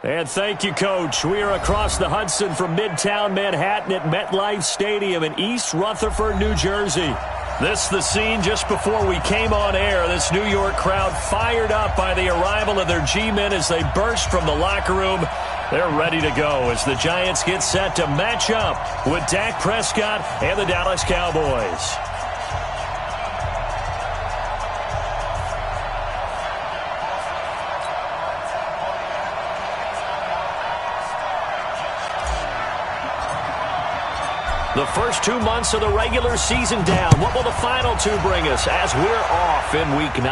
And thank you, Coach. We are across the Hudson from Midtown Manhattan at MetLife Stadium in East Rutherford, New Jersey. This is the scene just before we came on air. This New York crowd fired up by the arrival of their G-men as they burst from the locker room. They're ready to go as the Giants get set to match up with Dak Prescott and the Dallas Cowboys. The first 2 months of the regular season down. What will the final two bring us as we're off in Week 9?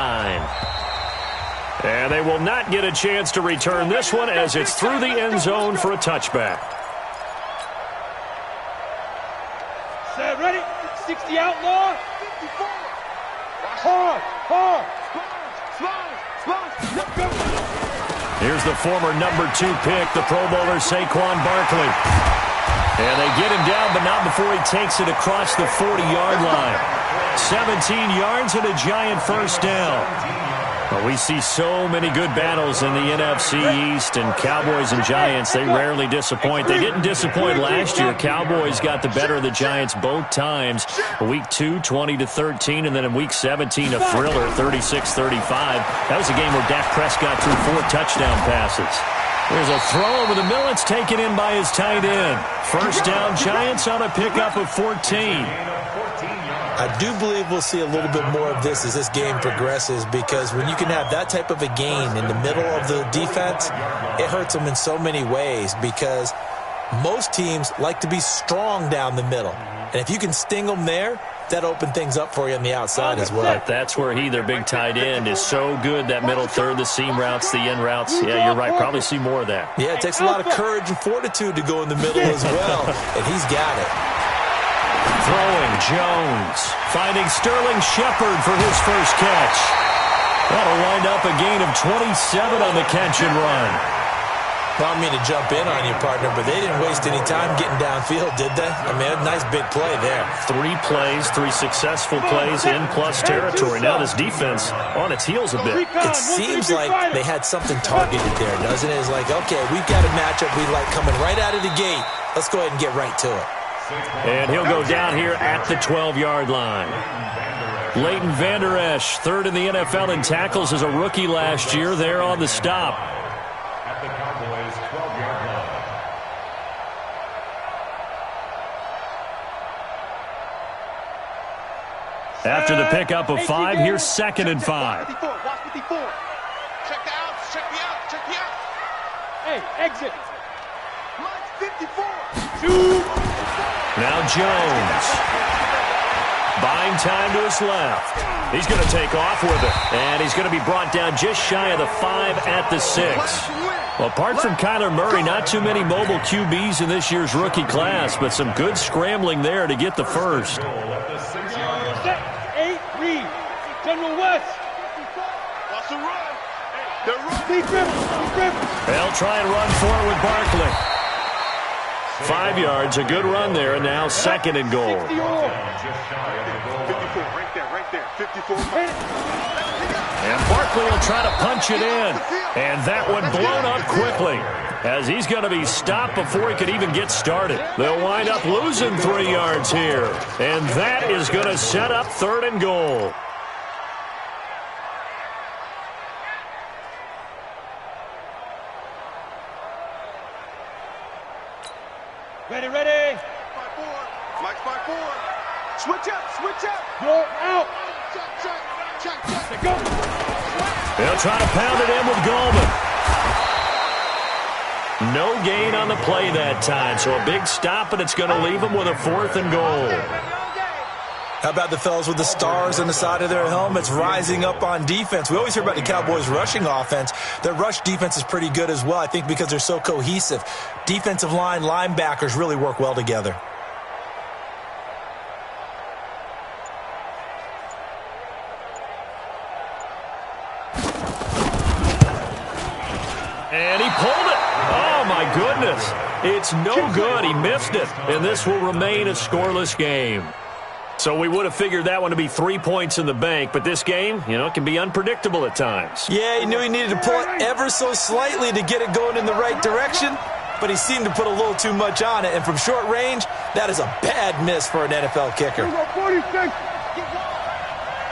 And they will not get a chance to return this one as it's through the end zone for a touchback. Set, ready? 60 outlaw. 54. Hard. Here's the former number 2 pick, the Pro Bowler Saquon Barkley. And they get him down, but not before he takes it across the 40-yard line. 17 yards and a Giant first down. Well, we see so many good battles in the NFC East, and Cowboys and Giants, they rarely disappoint. They didn't disappoint last year. Cowboys got the better of the Giants both times. Week 2, 20-13, and then in Week 17, a thriller, 36-35. That was a game where Dak Prescott threw 4 touchdown passes. There's a throw over the middle. It's taken in by his tight end. First down, Giants on a pickup of 14. I do believe we'll see a little bit more of this as this game progresses, because when you can have that type of a gain in the middle of the defense, it hurts them in so many ways, because most teams like to be strong down the middle. And if you can sting them there, that opens things up for you on the outside as well. That's where their big tight end, is so good, that middle third, the seam routes, the in routes. Yeah, you're right. Probably see more of that. Yeah, it takes a lot of courage and fortitude to go in the middle as well, and he's got it. Throwing, Jones. Finding Sterling Shepard for his first catch. That'll wind up a gain of 27 on the catch and run. I don't mean to jump in on you, partner, but they didn't waste any time getting downfield, did they? I mean, a nice big play there. 3 plays, 3 successful plays in plus territory. Now this defense on its heels a bit. It seems like they had something targeted there, doesn't it? It's like, okay, we've got a matchup we like coming right out of the gate. Let's go ahead and get right to it. And he'll go down here at the 12-yard line. Leighton Vander Esch, third in the NFL in tackles as a rookie last year, there on the stop. After the pickup of 5, here's 2nd and 5. Check the out, check the out. Hey, exit. 54. Now Jones. Buying time to his left. He's going to take off with it. And he's going to be brought down just shy of the 5 at the 6. Well, apart from Kyler Murray, not too many mobile QBs in this year's rookie class, but some good scrambling there to get the first. General West. What's the run? They're running. They'll try and run for it with Barkley. 5 yards, a good run there, and now 2nd and goal. 54, right there. 54. And Barkley will try to punch it in. And that one blown up quickly, as he's going to be stopped before he could even get started. They'll wind up losing 3 yards here. And that is going to set up 3rd and goal. Ready. Flex by 4. Switch up. Go out. Check. Go. They'll try to pound it in with Goldman. No gain on the play that time, so a big stop, and it's going to leave them with a 4th and goal. How about the fellas with the stars on the side of their helmets rising up on defense? We always hear about the Cowboys' rushing offense. Their rush defense is pretty good as well, I think, because they're so cohesive. Defensive line, linebackers really work well together. And he pulled it. Oh, my goodness. It's no good. He missed it. And this will remain a scoreless game. So we would have figured that one to be 3 points in the bank, but this game, it can be unpredictable at times. Yeah, he knew he needed to pull it ever so slightly to get it going in the right direction, but he seemed to put a little too much on it, and from short range, that is a bad miss for an NFL kicker. 46.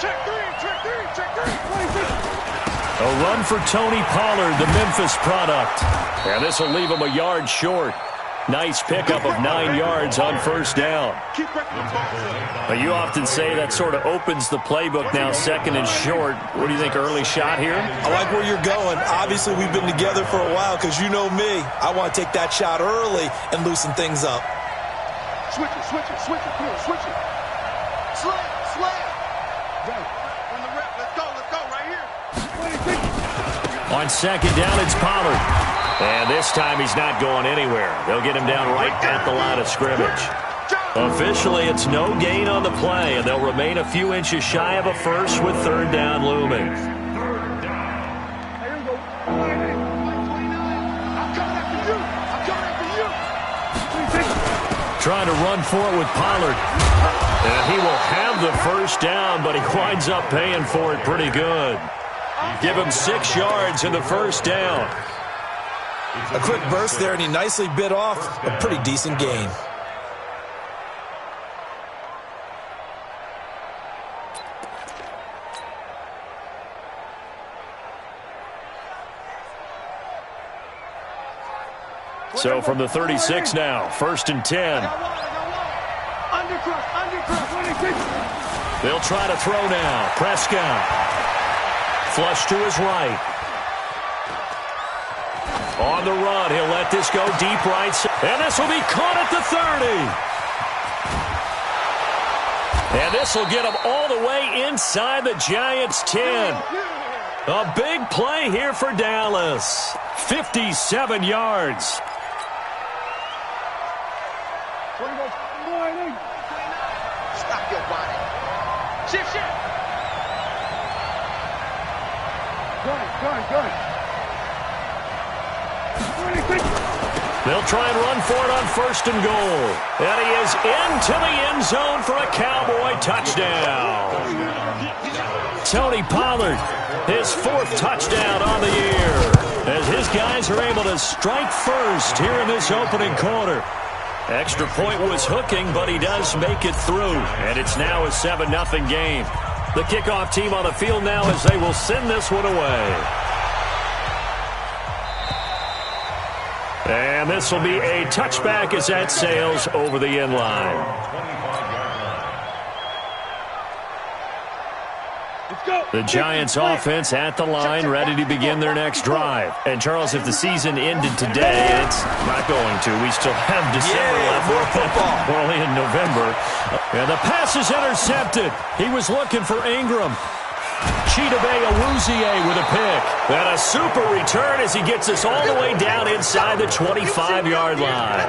Check three. A run for Tony Pollard, the Memphis product. And this will leave him a yard short. Nice pickup of 9 yards on first down. Keep breaking the balls up. But you often say that sort of opens the playbook now, second and short. What do you think, early shot here? I like where you're going. Obviously, we've been together for a while because you know me. I want to take that shot early and loosen things up. Switch it. Come on, switch it. Slam. On the rep. Let's go right here. 26. On second down, it's Pollard. And this time he's not going anywhere. They'll get him down right at the line of scrimmage. Officially, it's no gain on the play, and they'll remain a few inches shy of a first with third down looming. Here we go. I'm coming after you. 26. Trying to run for it with Pollard. And he will have the first down, but he winds up paying for it pretty good. Give him 6 yards in the first down. A quick burst there, and he nicely bit off a pretty decent gain. So from the 36 now, first and 10. Undercross. 26. They'll try to throw now. Prescott. Flush to his right. On the run, he'll let this go deep right. And this will be caught at the 30. And this will get him all the way inside the Giants' 10. A big play here for Dallas. 57 yards. 20. Stop your body. Shift. Gun. 26. They'll try and run for it on first and goal. And he is into the end zone for a Cowboy touchdown. Tony Pollard, his 4th touchdown on the year, as his guys are able to strike first here in this opening quarter. Extra point was hooking, but he does make it through, and it's now a 7-0 game. The kickoff team on the field now as they will send this one away. And this will be a touchback as that sails over the end line. Let's go. The Giants offense at the line, ready to begin their next drive. And Charles, if the season ended today, it's not going to. We still have December left. More football. We're only in November. And the pass is intercepted. He was looking for Ingram. Chidobe Awuzie with a pick. And a super return as he gets us all the way down inside the 25-yard line.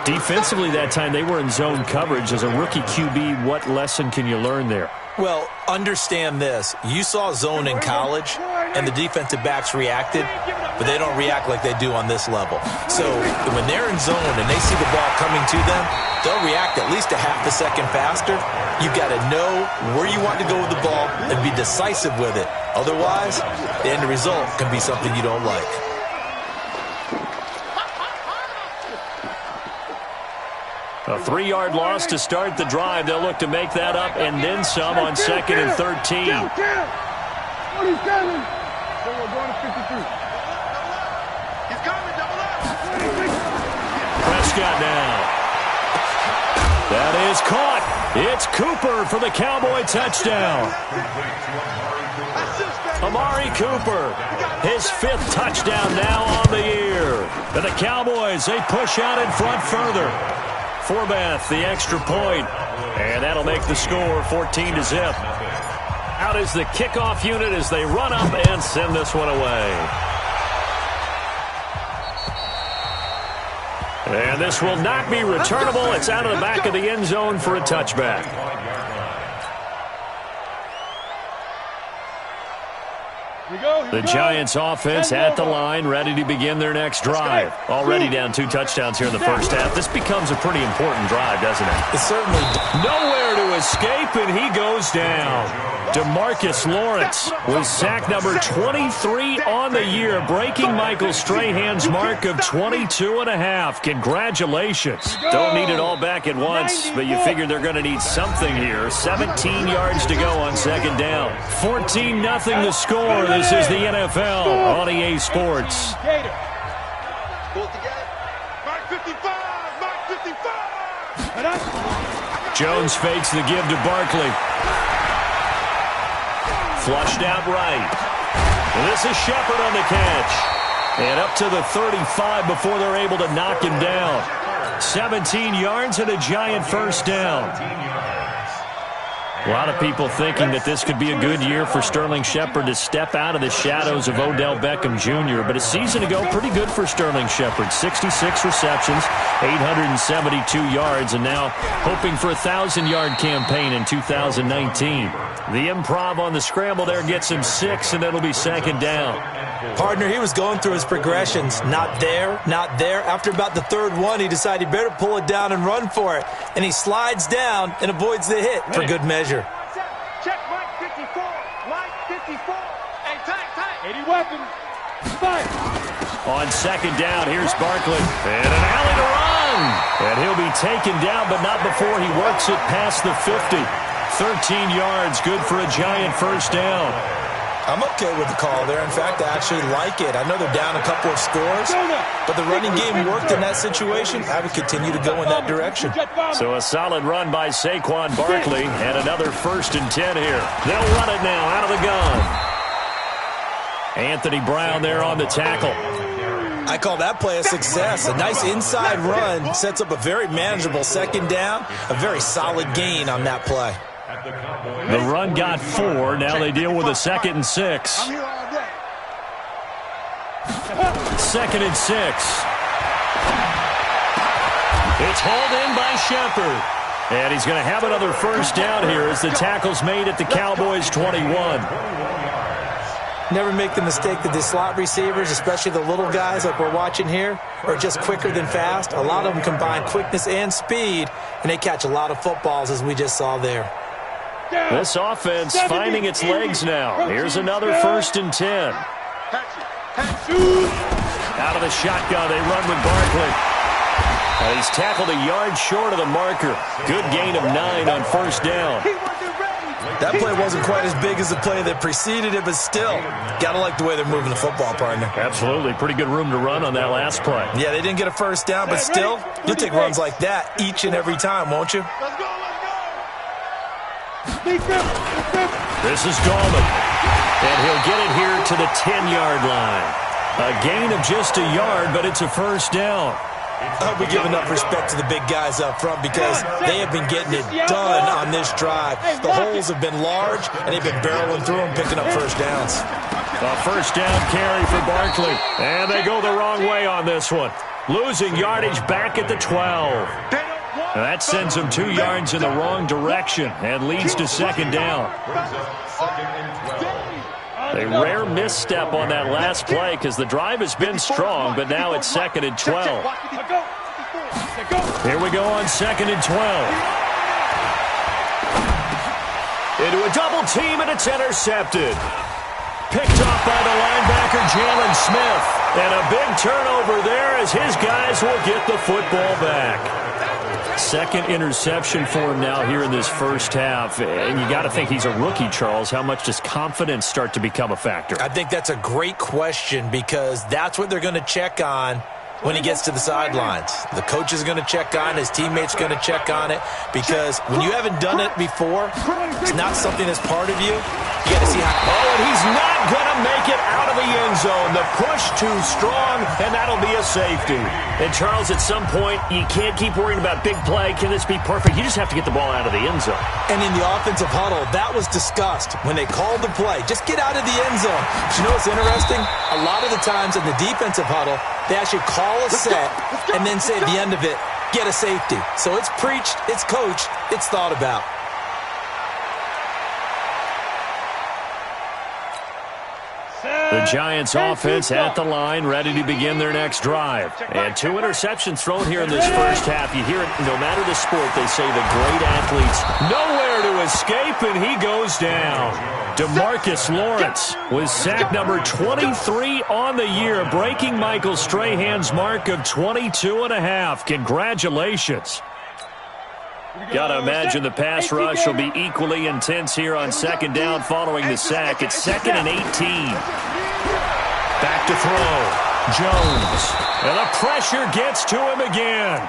Defensively that time, they were in zone coverage. As a rookie QB, what lesson can you learn there? Well, understand this. You saw zone in college, and the defensive backs reacted, but they don't react like they do on this level. So when they're in zone and they see the ball coming to them, they'll react at least a half a second faster. You've got to know where you want to go with the ball and be decisive with it. Otherwise, the end result can be something you don't like. A 3-yard loss to start the drive. They'll look to make that up and then some on second and 13. 27. So we're going to 53. He's coming, double up. 26. Prescott now. That is caught. It's Cooper for the Cowboy touchdown. Amari Cooper, his 5th touchdown now on the year. And the Cowboys, they push out in front further. Forbath, the extra point, and that'll make the score 14-0. Out is the kickoff unit as they run up and send this one away. And this will not be returnable. It's out of the back of the end zone for a touchback. The Giants offense at the line, ready to begin their next drive. Already down 2 touchdowns here in the first half. This becomes a pretty important drive, doesn't it? It certainly does. Nowhere to escape, and he goes down. DeMarcus Lawrence with sack number 23 on the year, breaking Michael Strahan's mark of 22.5. Congratulations. Don't need it all back at once, but you figure they're going to need something here. 17 yards to go on second down. 14-0 the score. This is the NFL on EA Sports. Pull it together. Mark 55! Mark 55! Jones fakes the give to Barkley. Flushed out right. This is Shepard on the catch. And up to the 35 before they're able to knock him down. 17 yards and a giant first down. A lot of people thinking that this could be a good year for Sterling Shepard to step out of the shadows of Odell Beckham Jr. But a season ago, pretty good for Sterling Shepard. 66 receptions, 872 yards, and now hoping for a 1,000-yard campaign in 2019. The improv on the scramble there gets him 6, and it'll be second down. Partner, he was going through his progressions. Not there, not there. After about the third one, he decided he better pull it down and run for it. And he slides down and avoids the hit for good measure. Check Mike 54. Mike 54. Hey, tight. 80 weapons. Fight. On second down, here's Barkley. And an alley to run. And he'll be taken down, but not before he works it past the 50. 13 yards, good for a giant first down. I'm okay with the call there. In fact, I actually like it. I know they're down a couple of scores, but the running game worked in that situation. I would continue to go in that direction. So a solid run by Saquon Barkley, and another 1st and 10 here. They'll run it now out of the gun. Anthony Brown there on the tackle. I call that play a success. A nice inside run sets up a very manageable second down. A very solid gain on that play. The run got 4. Now they deal with a 2nd and 6. I'm here all day. 2nd and 6. It's hauled in by Shepard. And he's going to have another first down here as the tackle's made at the Cowboys' 21. Never make the mistake that the slot receivers, especially the little guys like we're watching here, are just quicker than fast. A lot of them combine quickness and speed, and they catch a lot of footballs, as we just saw there. This offense finding its legs now. Here's another 1st and 10. Out of the shotgun, they run with Barkley. And he's tackled a yard short of the marker. Good gain of 9 on first down. That play wasn't quite as big as the play that preceded it, but still, gotta like the way they're moving the football, partner. Absolutely. Pretty good room to run on that last play. Yeah, they didn't get a first down, but still, you'll take runs like that each and every time, won't you? Let's go. This is Dahlman. And he'll get it here to the 10-yard line. A gain of just a yard, but it's a first down. I hope we give enough respect to the big guys up front because they have been getting it done on this drive. The holes have been large, and they've been barreling through them, picking up first downs. A first down carry for Barkley. And they go the wrong way on this one. Losing yardage back at the 12. That sends them 2 yards in the wrong direction and leads to second down. A rare misstep on that last play because the drive has been strong, but now it's 2nd and 12. Here we go on 2nd and 12. Into a double team, and it's intercepted. Picked off by the linebacker, Jalen Smith. And a big turnover there as his guys will get the football back. 2nd interception for him now here in this first half. And you got to think he's a rookie, Charles. How much does confidence start to become a factor? I think that's a great question because that's what they're going to check on when he gets to the sidelines. The coach is going to check on it. His teammates are going to check on it because when you haven't done it before, it's not something that's part of you. You got to see how. Oh, and he's not going to make it out of the end zone. The push too strong, and that'll be a safety. And, Charles, at some point, you can't keep worrying about big play. Can this be perfect? You just have to get the ball out of the end zone. And in the offensive huddle, that was discussed when they called the play. Just get out of the end zone. But you know what's interesting? A lot of the times in the defensive huddle, they actually call a set and then say at the end of it, get a safety. So it's preached, it's coached, it's thought about. Giants offense at the line, ready to begin their next drive. And 2 interceptions thrown here in this first half. You hear it, no matter the sport, they say the great athletes nowhere to escape, and he goes down. DeMarcus Lawrence with sack number 23 on the year, breaking Michael Strahan's mark of 22.5. Congratulations. Got to imagine the pass rush will be equally intense here on second down following the sack. It's 2nd and 18. Back to throw. Jones. And the pressure gets to him again.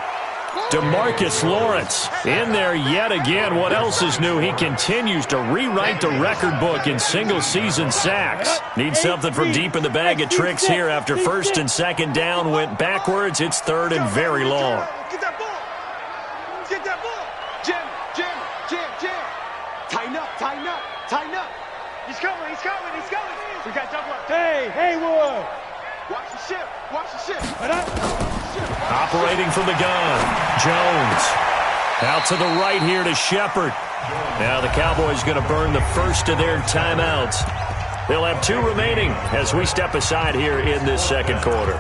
DeMarcus Lawrence in there yet again. What else is new? He continues to rewrite the record book in single-season sacks. Needs something from deep in the bag of tricks here after 1st and 2nd down went backwards. It's 3rd and very long. Get that ball. Get that ball. Jam. Tighten up. He's coming. We got double up. Hey, Haywood. Watch the ship. Operating from the gun, Jones. Out to the right here to Shepard. Now the Cowboys going to burn the first of their timeouts. They'll have 2 remaining as we step aside here in this second quarter.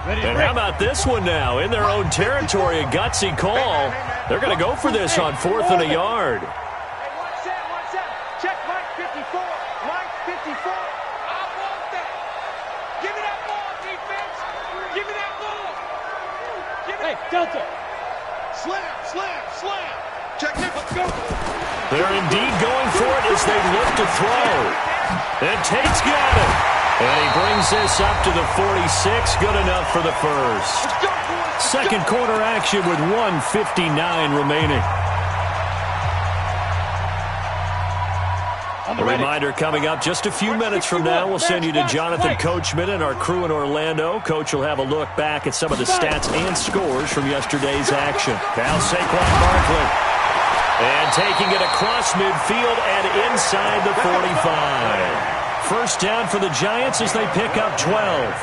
And how about this one now? In their own territory, a gutsy call. They're going to go for this on 4th and a yard. Hey, watch that. Check Mike 54. Mike 54. I want that. Give me that ball, defense. Give me that ball. Hey, Delta. Slam. Check it. Let's go. They're indeed going for it as they look to throw. And Tate's got it. And he brings this up to the 46. Good enough for the first. Let's go, boys. Second quarter action with 1:59 remaining. A reminder coming up just a few minutes from now. We'll send you to Jonathan Coachman and our crew in Orlando. Coach will have a look back at some of the stats and scores from yesterday's action. Now Saquon Barkley. And taking it across midfield and inside the 45. First down for the Giants as they pick up 12.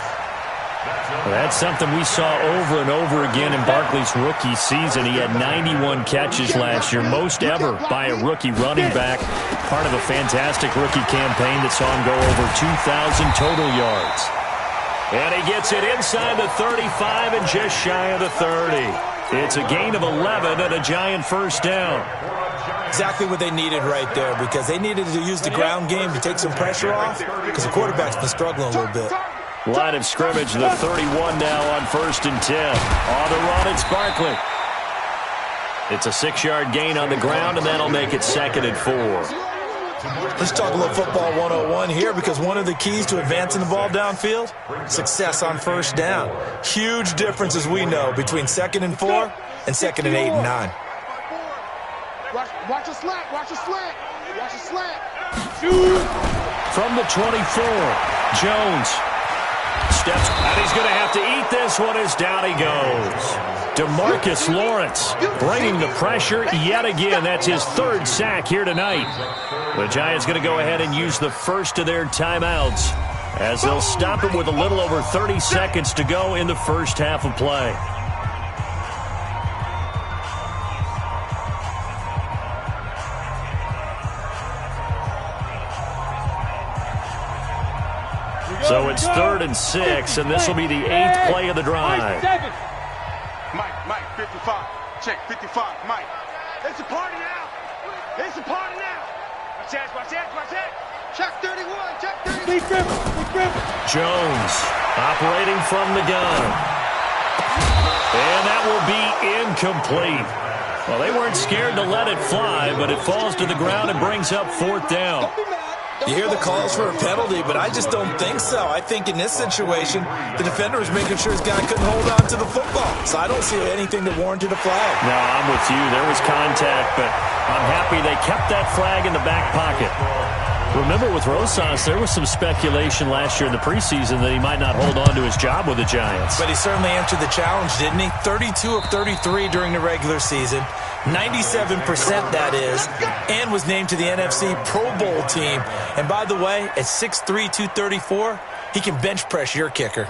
Well, that's something we saw over and over again in Barkley's rookie season. He had 91 catches last year, most ever by a rookie running back. Part of a fantastic rookie campaign that saw him go over 2,000 total yards. And he gets it inside the 35 and just shy of the 30. It's a gain of 11 and a Giant first down. Exactly what they needed right there, because they needed to use the ground game to take some pressure off, because the quarterback's been struggling a little bit. Line of scrimmage, the 31 now on 1st and 10. On the run, it's Barkley. It's a 6-yard gain on the ground, and that'll make it 2nd and 4. Let's talk a little football 101 here, because one of the keys to advancing the ball downfield, success on first down. Huge difference, as we know, between 2nd and 4 and 2nd and 8 and 9. Watch a slant. From the 24, Jones steps, and he's going to have to eat this one as down he goes. DeMarcus Lawrence bringing the pressure yet again. That's his 3rd sack here tonight. The Giants going to go ahead and use the first of their timeouts as they'll stop him with a little over 30 seconds to go in the first half of play. So it's 3rd and 6, and this will be the 8th play of the drive. Mike, 55. Check, 55, Mike. It's a party now. Watch that. Check 31, check 31. Big grip. Jones operating from the gun. And that will be incomplete. Well, they weren't scared to let it fly, but it falls to the ground and brings up 4th down. You hear the calls for a penalty, but I just don't think so. I think in this situation, the defender was making sure his guy couldn't hold on to the football. So I don't see anything that warranted a flag. No, I'm with you. There was contact, but I'm happy they kept that flag in the back pocket. Remember, with Rosas, there was some speculation last year in the preseason that he might not hold on to his job with the Giants. But he certainly answered the challenge, didn't he? 32 of 33 during the regular season. 97% that is, and was named to the NFC Pro Bowl team. And by the way, at 6'3", 234, he can bench press your kicker.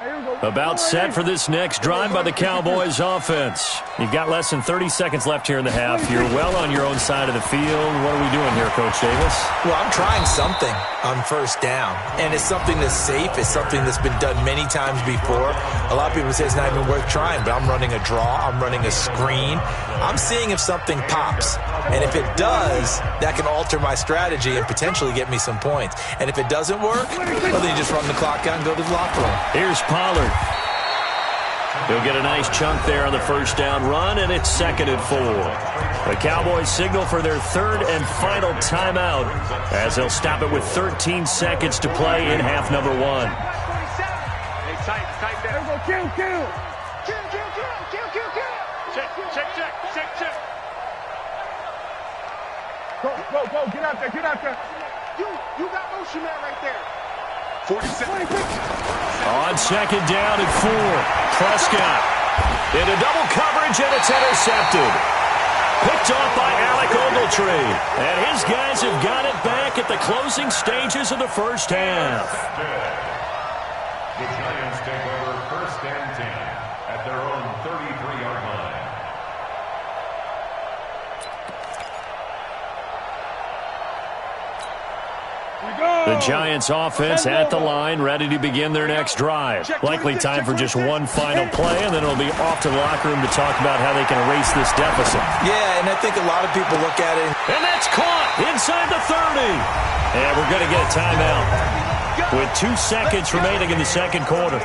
Here we go. About set for this next drive by the Cowboys offense. You've got less than 30 seconds left here in the half. You're well on your own side of the field. What are we doing here, Coach Davis? Well, I'm trying something on first down, and it's something that's safe. It's something that's been done many times before. A lot of people say it's not even worth trying, but I'm running a draw. I'm running a screen. I'm seeing if something pops, and if it does, that can alter my strategy and potentially get me some points. And if it doesn't work, well, then you just run the clock out and go to the locker room. Here's Pollard. He'll get a nice chunk there on the first down run, and it's 2nd and 4. The Cowboys signal for their 3rd and final timeout as they'll stop it with 13 seconds to play in half number 1. Hey, tight down. Go, kill. Kill. Check. Go. Get out there. You got motion man right there. 40 seconds. On 2nd down and 4. Prescott into double coverage, and it's intercepted. Picked off by Alec Ogletree. And his guys have got it back at the closing stages of the first half. The Giants take over 1st and 10 at their own 33-yard line. The Giants offense at the line, ready to begin their next drive. Likely time for just one final play, and then it'll be off to the locker room to talk about how they can erase this deficit. Yeah, and I think a lot of people look at it. And that's caught inside the 30. And we're going to get a timeout with 2 seconds remaining in the second quarter.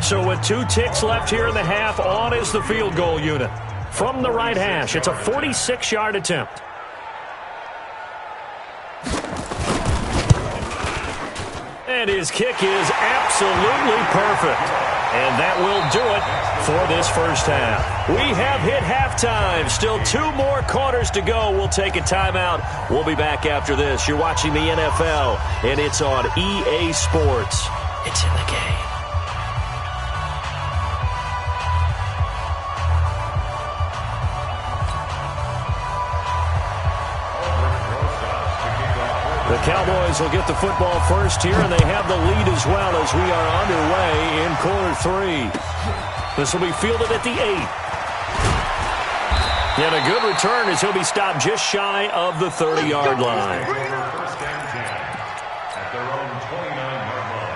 So with 2 ticks left here in the half, on is the field goal unit. From the right hash, it's a 46-yard attempt. And his kick is absolutely perfect. And that will do it for this first half. We have hit halftime. Still 2 more quarters to go. We'll take a timeout. We'll be back after this. You're watching the NFL, and it's on EA Sports. It's in the game. The Cowboys will get the football first here, and they have the lead as well as we are underway in quarter 3. This will be fielded at the 8. And a good return as he'll be stopped just shy of the 30-yard line. 1st and 10 at their own 29-yard line.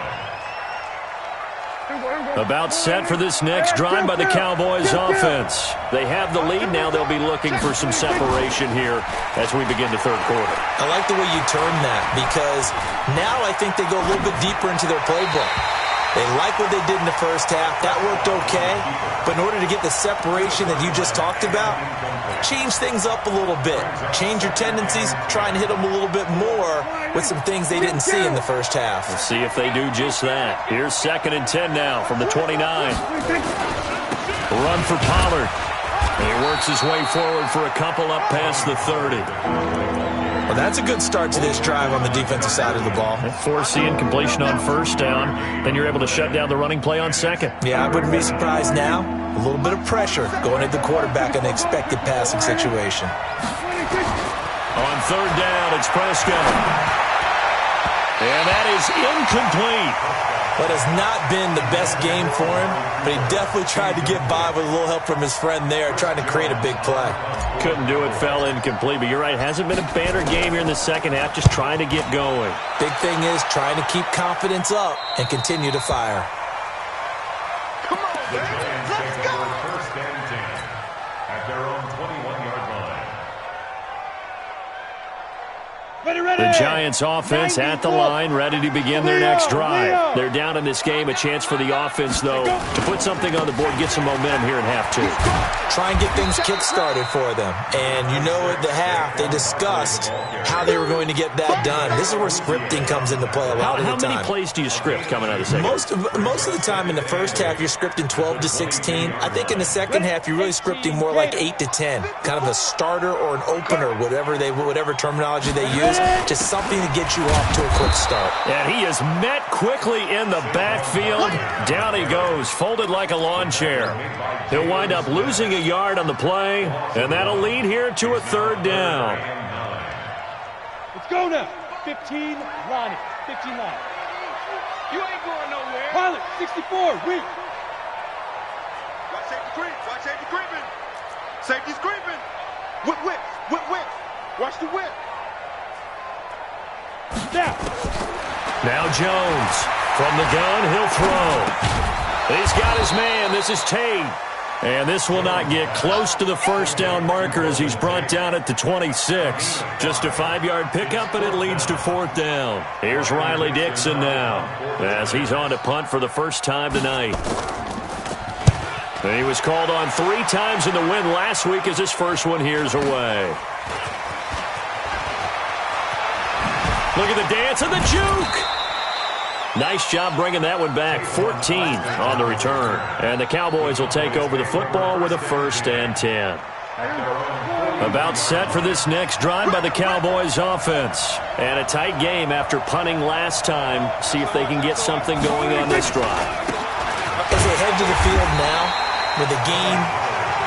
About set for this next drive by the Cowboys offense. They have the lead. Now they'll be looking for some separation here as we begin the third quarter. I like the way you term that, because now I think they go a little bit deeper into their playbook. They like what they did in the first half. That worked okay. But in order to get the separation that you just talked about, change things up a little bit. Change your tendencies. Try and hit them a little bit more with some things they didn't see in the first half. We'll see if they do just that. Here's 2nd and 10 now from the 29. Run for Pollard. And he works his way forward for a couple up past the 30. Well, that's a good start to this drive on the defensive side of the ball. Forcing completion on first down. Then you're able to shut down the running play on second. Yeah, I wouldn't be surprised now. A little bit of pressure going at the quarterback in an expected passing situation. On 3rd down, it's Prescott. And that is incomplete. That has not been the best game for him, but he definitely tried to get by with a little help from his friend there, trying to create a big play. Couldn't do it, fell incomplete, but you're right, hasn't been a banner game here in the second half, just trying to get going. Big thing is trying to keep confidence up and continue to fire. Come on, The man. Giants Let's take go. over 1st and 10 at their own 21-yard line. Ready. The Giants offense at the line, ready to begin their next drive. They're down in this game. A chance for the offense, though, to put something on the board, get some momentum here in half 2. Try and get things kick-started for them. And you know at the half, they discussed how they were going to get that done. This is where scripting comes into play a lot of the time. How many plays do you script coming out of the second? Most of the time in the first half, you're scripting 12 to 16. I think in the second half, you're really scripting more like 8 to 10. Kind of a starter or an opener, whatever terminology they use. Just something to get you off to a quick start. And he is met quickly in the backfield. Down he goes, folded like a lawn chair. He'll wind up losing a yard on the play, and that'll lead here to a 3rd down. Let's go now. 15, Lonnie. 15 line. You ain't going nowhere. Pilot, 64, weak. Watch safety creep. Watch safety creeping. Safety's creeping. Whip, whip, whip, whip. Watch the whip. Down. Now Jones. From the gun, he'll throw. He's got his man. This is Tate. And this will not get close to the first down marker as he's brought down at the 26. Just a 5-yard pickup, and it leads to 4th down. Here's Riley Dixon now as he's on to punt for the first time tonight. And he was called on 3 times in the win last week as his first one here's away. Look at the dance and the juke. Nice job bringing that one back. 14 on the return. And the Cowboys will take over the football with a 1st and 10. About set for this next drive by the Cowboys offense. And a tight game after punting last time. See if they can get something going on this drive. As they head to the field now, with the game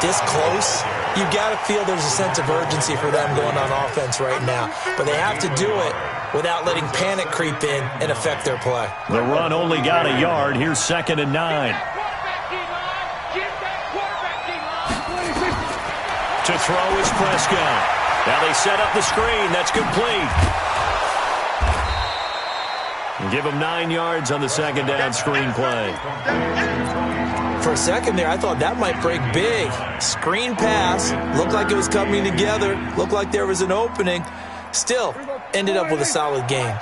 this close, you've got to feel there's a sense of urgency for them going on offense right now. But they have to do it without letting panic creep in and affect their play. The run only got a yard. Here's 2nd and 9. To throw is Prescott. Now they set up the screen. That's complete. And give him 9 yards on the 2nd down screen play. For a second there, I thought that might break big. Screen pass. Looked like it was coming together. Looked like there was an opening. Still, ended up with a solid game.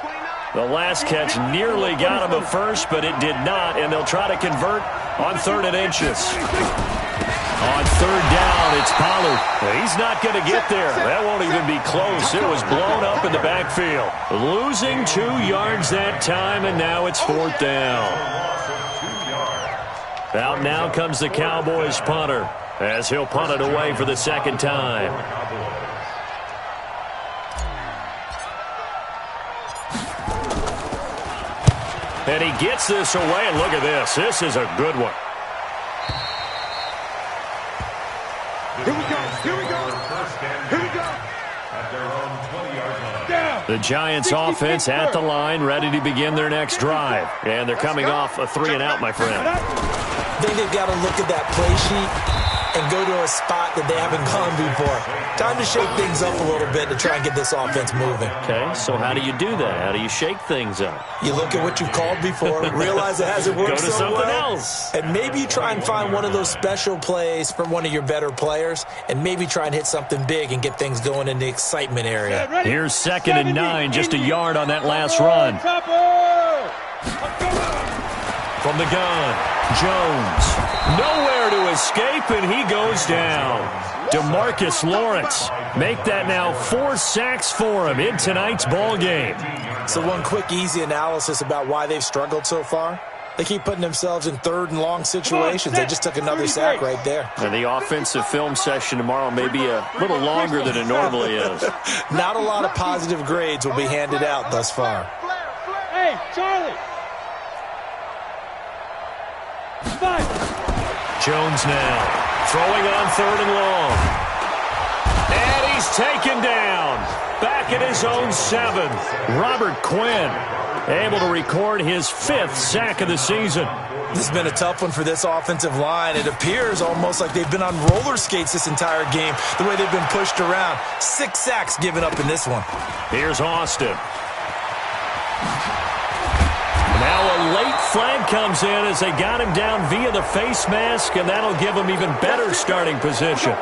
The last catch nearly got him a first, but it did not, and they'll try to convert on 3rd and inches. On 3rd down, it's Pollard. He's not going to get there. That won't even be close. It was blown up in the backfield. Losing 2 yards that time, and now it's 4th down. Out now comes the Cowboys punter as he'll punt it away for the 2nd time. And he gets this away, and look at this. This is a good one. Here we go. Here we go. Here we go. At their own 20-yard line. Down. The Giants offense at the line, ready to begin their next drive. And they're coming off a 3-and-out, my friend. I think they've got to look at that play sheet and go to a spot that they haven't gone before. Time to shake things up a little bit to try and get this offense moving. Okay, so how do you do that? How do you shake things up? You look at what you've called before, realize it hasn't worked Go to so something well, else. and maybe you try and find one of those special plays from one of your better players, and maybe try and hit something big and get things going in the excitement area. Here's 2nd and 9, just a yard on that last run. From the gun, Jones. Nowhere to escape, and he goes down. DeMarcus Lawrence. Make that now 4 sacks for him in tonight's ball game. So one quick, easy analysis about why they've struggled so far. They keep putting themselves in 3rd and long situations. They just took another sack right there. And the offensive film session tomorrow may be a little longer than it normally is. Not a lot of positive grades will be handed out thus far. Hey, Charlie. Jones now throwing on 3rd and long. And he's taken down. Back at his own 7. Robert Quinn able to record his 5th sack of the season. This has been a tough one for this offensive line. It appears almost like they've been on roller skates this entire game, the way they've been pushed around. 6 sacks given up in this one. Here's Austin. Now a late flag comes in as they got him down via the face mask, and that'll give him even better starting position.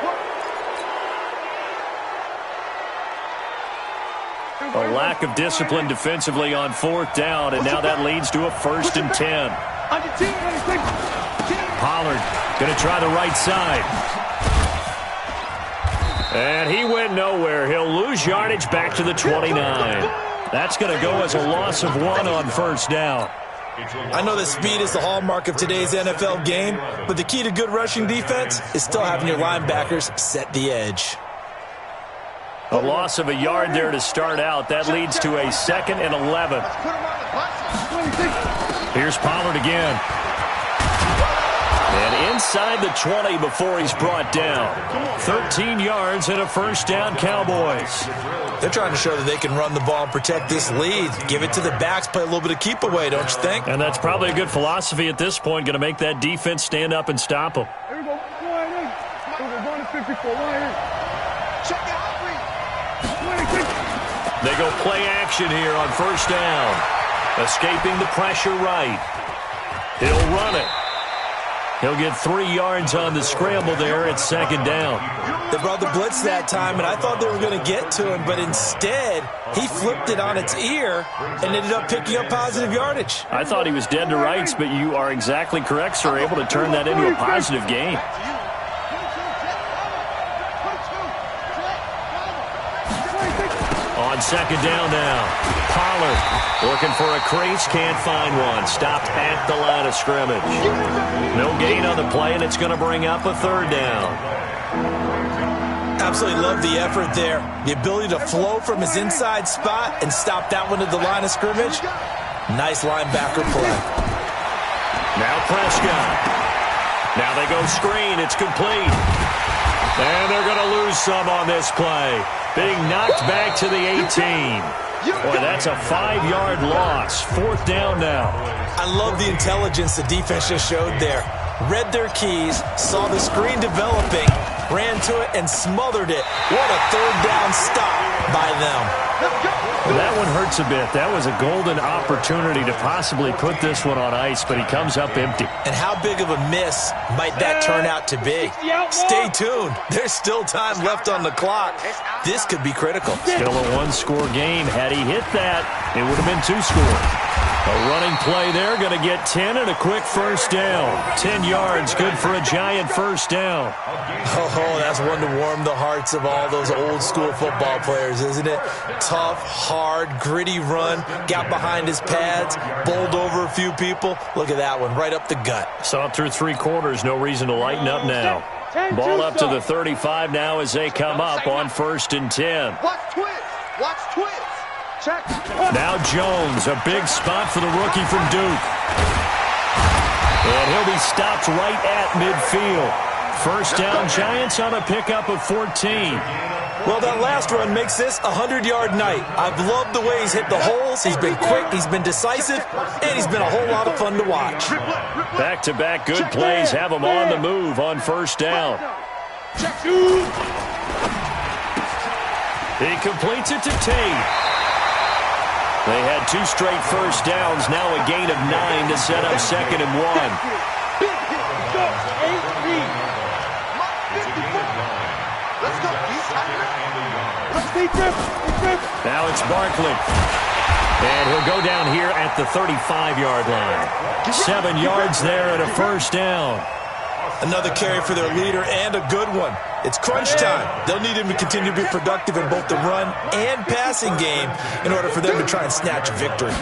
A lack of discipline defensively on 4th down, and now that leads to a 1st and 10. Pollard going to try the right side. And he went nowhere. He'll lose yardage back to the 29. That's going to go as a loss of 1 on 1st down. I know that speed is the hallmark of today's NFL game, but the key to good rushing defense is still having your linebackers set the edge. A loss of a yard there to start out. That leads to a 2nd and 11. Here's Pollard again. And inside the 20 before he's brought down. 13 yards and a first down, Cowboys. They're trying to show that they can run the ball and protect this lead. Give it to the backs, play a little bit of keep away, don't you think? And that's probably a good philosophy at this point, going to make that defense stand up and stop them. Here we go. Line in. Here we go. 154. Line in. Check it out, They go play action here on first down. Escaping the pressure right. He'll run it. He'll get 3 yards on the scramble there at second down. They brought the blitz that time, and I thought they were going to get to him, but instead he flipped it on its ear and ended up picking up positive yardage. I thought he was dead to rights, but you are exactly correct, sir. Able to turn that into a positive gain. On second down now, Pollard looking for a crease, can't find one. Stopped at the line of scrimmage. No gain on the play, and it's going to bring up a third down. Absolutely love the effort there. The ability to flow from his inside spot and stop that one at the line of scrimmage. Nice linebacker play. Now Prescott. Now they go screen. It's complete. And they're going to lose some on this play. Being knocked back to the 18. Boy, that's a 5-yard loss. Fourth down now. I love the intelligence the defense just showed there. Read their keys, saw the screen developing, ran to it, and smothered it. What a third down stop by them. That one hurts a bit. That was a golden opportunity to possibly put this one on ice, but he comes up empty. And how big of a miss might that turn out to be? Stay tuned. There's still time left on the clock. This could be critical. Still a one-score game. Had he hit that, it would have been 2 scores. A running play there, going to get 10 and a quick first down. 10 yards, good for a giant first down. Oh, that's one to warm the hearts of all those old-school football players, isn't it? Tough, hard, gritty run, got behind his pads, bowled over a few people. Look at that one, right up the gut. Saw it through 3 quarters, no reason to lighten up now. Ball up to the 35 now as they come up on 1st and 10. Watch twist. Watch twist. Check. Now Jones, a big spot for the rookie from Duke. And he'll be stopped right at midfield. First down, Giants on a pickup of 14. Well, that last run makes this a 100-yard night. I've loved the way he's hit the holes. He's been quick, he's been decisive, and he's been a whole lot of fun to watch. Back-to-back good plays have him on the move on first down. He completes it to Tate. They had 2 straight first downs, now a gain of 9 to set up 2nd and 1. Now it's Barkley. And he'll go down here at the 35-yard line. 7 yards there and a first down. Another carry for their leader and a good one. It's crunch time. They'll need him to continue to be productive in both the run and passing game in order for them to try and snatch a victory.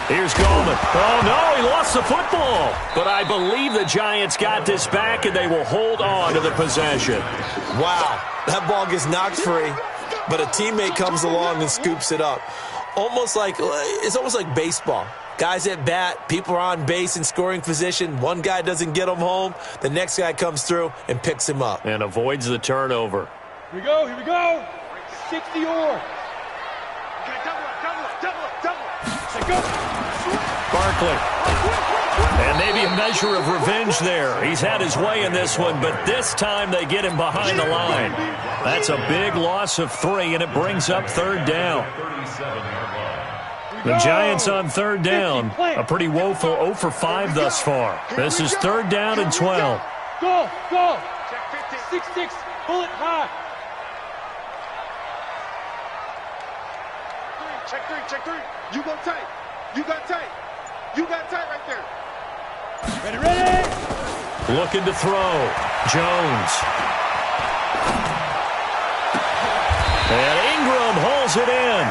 Here's Goldman. Oh, no, he lost the football. But I believe the Giants got this back, and they will hold on to the possession. Wow, that ball gets knocked free, but a teammate comes along and scoops it up. It's almost like baseball. Guys at bat, people are on base in scoring position. One guy doesn't get him home. The next guy comes through and picks him up. And avoids the turnover. Here we go, here we go. 60 or. Barkley. And maybe a measure of revenge there. He's had his way in this one, but this time they get him behind the line. That's a big loss of 3, and it brings up 3rd down. The Giants on 3rd down. A pretty woeful 0 for 5 thus far. This is 3rd down and 12. Go, go. 6-6, bullet high. Check 3, check 3. You go tight. You got tight. You got tight right there. Ready, ready. Looking to throw. Jones. And Ingram hauls it in.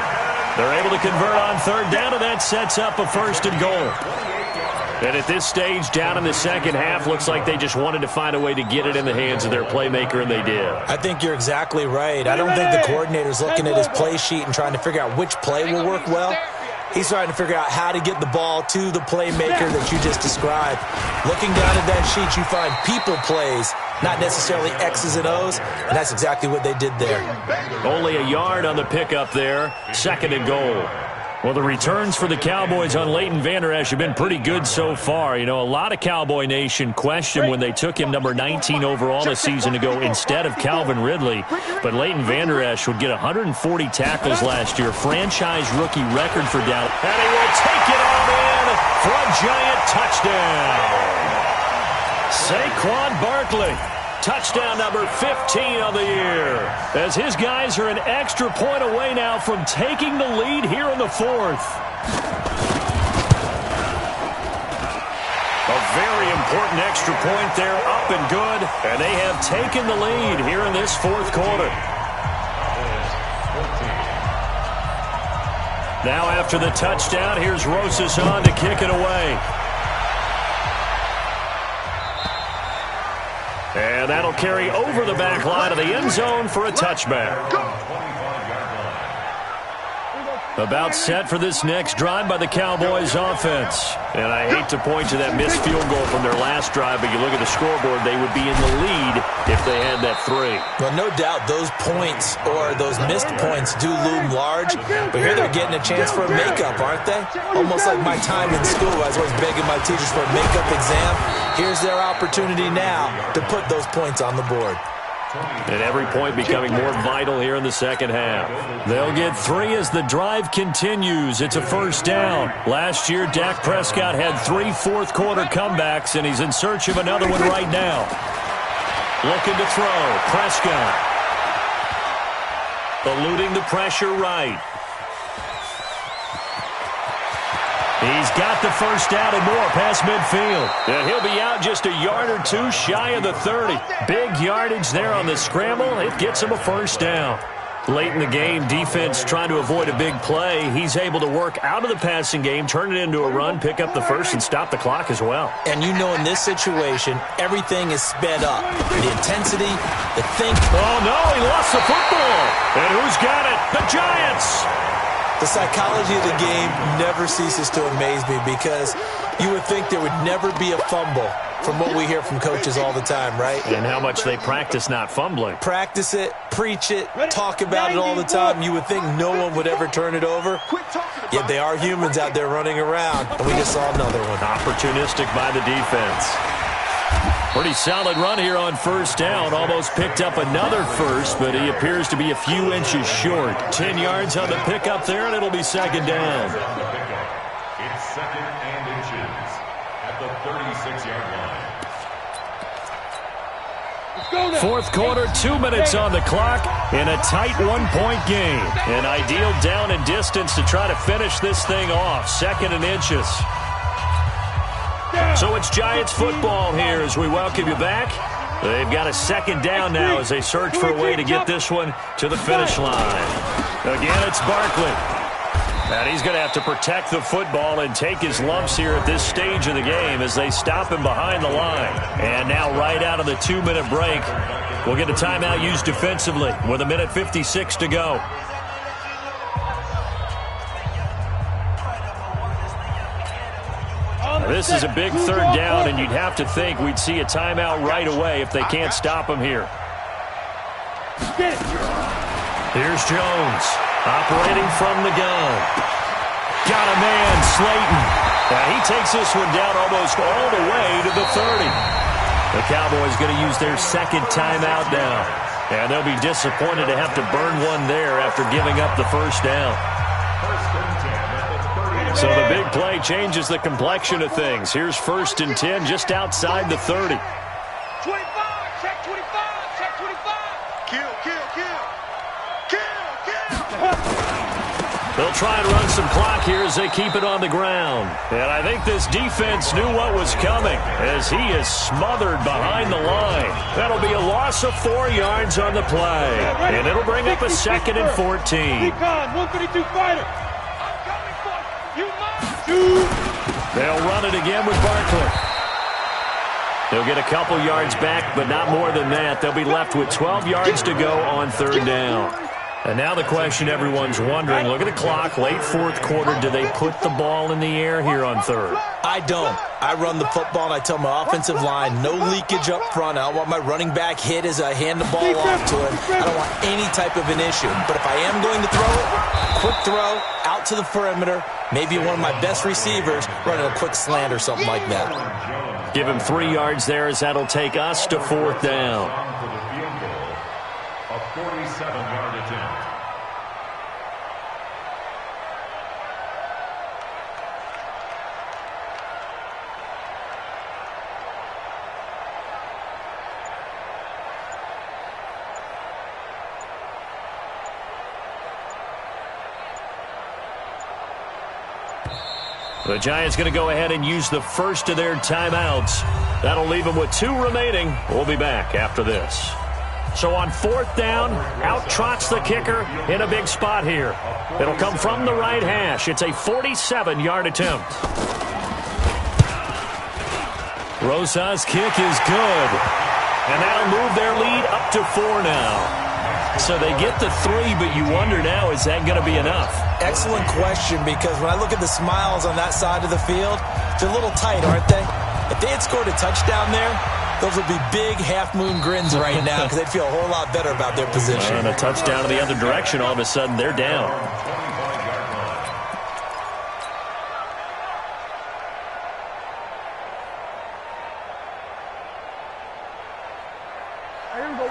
They're able to convert on 3rd down, and that sets up a 1st and goal. And at this stage, down in the second half, looks like they just wanted to find a way to get it in the hands of their playmaker, and they did. I think you're exactly right. I don't think the coordinator's looking at his play sheet and trying to figure out which play will work well. He's trying to figure out how to get the ball to the playmaker that you just described. Looking down at that sheet, you find people plays, not necessarily X's and O's, and that's exactly what they did there. Only a yard on the pickup there. 2nd and goal. Well, the returns for the Cowboys on Leighton Vander Esch have been pretty good so far. You know, a lot of Cowboy Nation questioned when they took him number 19 overall a season ago instead of Calvin Ridley. But Leighton Vander Esch would get 140 tackles last year, franchise rookie record for Dallas. And he will take it all in for a giant touchdown. Saquon Barkley. Touchdown number 15 of the year, as his guys are an extra point away now from taking the lead here in the 4th. A very important extra point there, up and good, and they have taken the lead here in this 4th quarter. Now after the touchdown, here's Rosas on to kick it away. And that'll carry over the back line of the end zone for a touchback. About set for this next drive by the Cowboys offense. And I hate to point to that missed field goal from their last drive, but you look at the scoreboard, they would be in the lead if they had that 3. Well, no doubt those points or those missed points do loom large, but here they're getting a chance for a makeup, aren't they? Almost like my time in school. I was always begging my teachers for a makeup exam. Here's their opportunity now to put those points on the board. And every point becoming more vital here in the second half. They'll get 3 as the drive continues. It's a first down. Last year, Dak Prescott had 3 fourth-quarter comebacks, and he's in search of another one right now. Looking to throw. Prescott. Eluding the pressure right. He's got the first down and more past midfield. And he'll be out just a yard or 2 shy of the 30. Big yardage there on the scramble. It gets him a first down. Late in the game, defense trying to avoid a big play. He's able to work out of the passing game, turn it into a run, pick up the first, and stop the clock as well. And you know in this situation, everything is sped up. The intensity, the think. Oh, no, he lost the football. And who's got it? The Giants. The psychology of the game never ceases to amaze me because you would think there would never be a fumble from what we hear from coaches all the time, right? And how much they practice not fumbling. Practice it, preach it, talk about it all the time. You would think no one would ever turn it over. Yet they are humans out there running around, and we just saw another one. Opportunistic by the defense. Pretty solid run here on first down. Almost picked up another first, but he appears to be a few inches short. 10 yards on the pickup there, and it'll be second down. It's 2nd and inches at the 36-yard line. Fourth quarter, 2 minutes on the clock in a tight 1-point game. An ideal down and distance to try to finish this thing off. 2nd and inches. So it's Giants football here as we welcome you back. They've got a second down now as they search for a way to get this one to the finish line. Again, it's Barkley. And he's going to have to protect the football and take his lumps here at this stage of the game as they stop him behind the line. And now right out of the 2-minute break, we'll get a timeout used defensively with 1:56 to go. This is a big third down, and you'd have to think we'd see a timeout right away if they can't stop him here. Here's Jones, operating from the gun. Got a man, Slayton. And he takes this one down almost all the way to the 30. The Cowboys going to use their second timeout now. And they'll be disappointed to have to burn one there after giving up the first down. So the big play changes the complexion of things. Here's 1st and 10 just outside the 30. 25, check 25, check 25. Kill. They'll try and run some clock here as they keep it on the ground. And I think this defense knew what was coming as he is smothered behind the line. That'll be a loss of 4 yards on the play. And it'll bring up a 2nd and 14. 132 fighter. They'll run it again with Barkley. They'll get a couple yards back, but not more than that. They'll be left with 12 yards to go on 3rd down. And now the question everyone's wondering, look at the clock, late fourth quarter, do they put the ball in the air here on third? I don't. I run the football, and I tell my offensive line, no leakage up front. I don't want my running back hit as I hand the ball off to him. I don't want any type of an issue. But if I am going to throw it, quick throw, out to the perimeter, maybe one of my best receivers running a quick slant or something like that. Give him 3 yards there as that'll take us to fourth down. For the field goal, a 47-yard attempt. The Giants going to go ahead and use the first of their timeouts. That'll leave them with 2 remaining. We'll be back after this. So on fourth down, out trots the kicker in a big spot here. It'll come from the right hash. It's a 47-yard attempt. Rosa's kick is good. And that'll move their lead up to 4 now. So they get the 3, but you wonder now, is that going to be enough? Excellent question, because when I look at the smiles on that side of the field, they're a little tight, aren't they? If they had scored a touchdown there, those would be big half-moon grins right now because they'd feel a whole lot better about their position. And a touchdown in the other direction, all of a sudden they're down.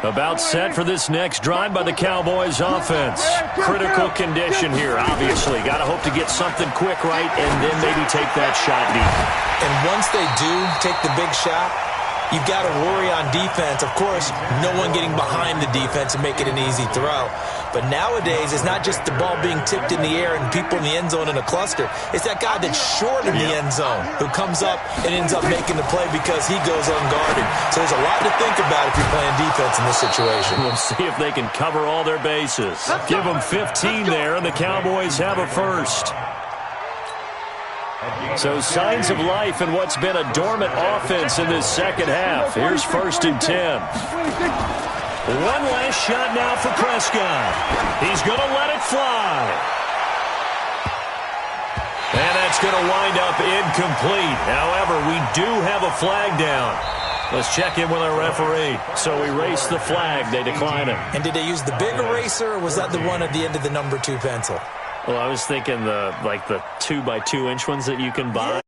About set for this next drive by the Cowboys offense. Critical condition here, obviously. Got to hope to get something quick right and then maybe take that shot deep. And once they do take the big shot, you've got to worry on defense. Of course, no one getting behind the defense and make it an easy throw. But nowadays, it's not just the ball being tipped in the air and people in the end zone in a cluster. It's that guy that's short in the end zone who comes up and ends up making the play because he goes unguarded. So there's a lot to think about if you're playing defense in this situation. We'll see if they can cover all their bases. Give them 15 there, and the Cowboys have a first. So signs of life in what's been a dormant offense in this second half. Here's 1st and 10. One last shot now for Prescott. He's going to let it fly. And that's going to wind up incomplete. However, we do have a flag down. Let's check in with our referee. So erase the flag. They decline it. And did they use the big eraser, or was that the one at the end of the number 2 pencil? Well, I was thinking the 2 by 2 inch ones that you can buy.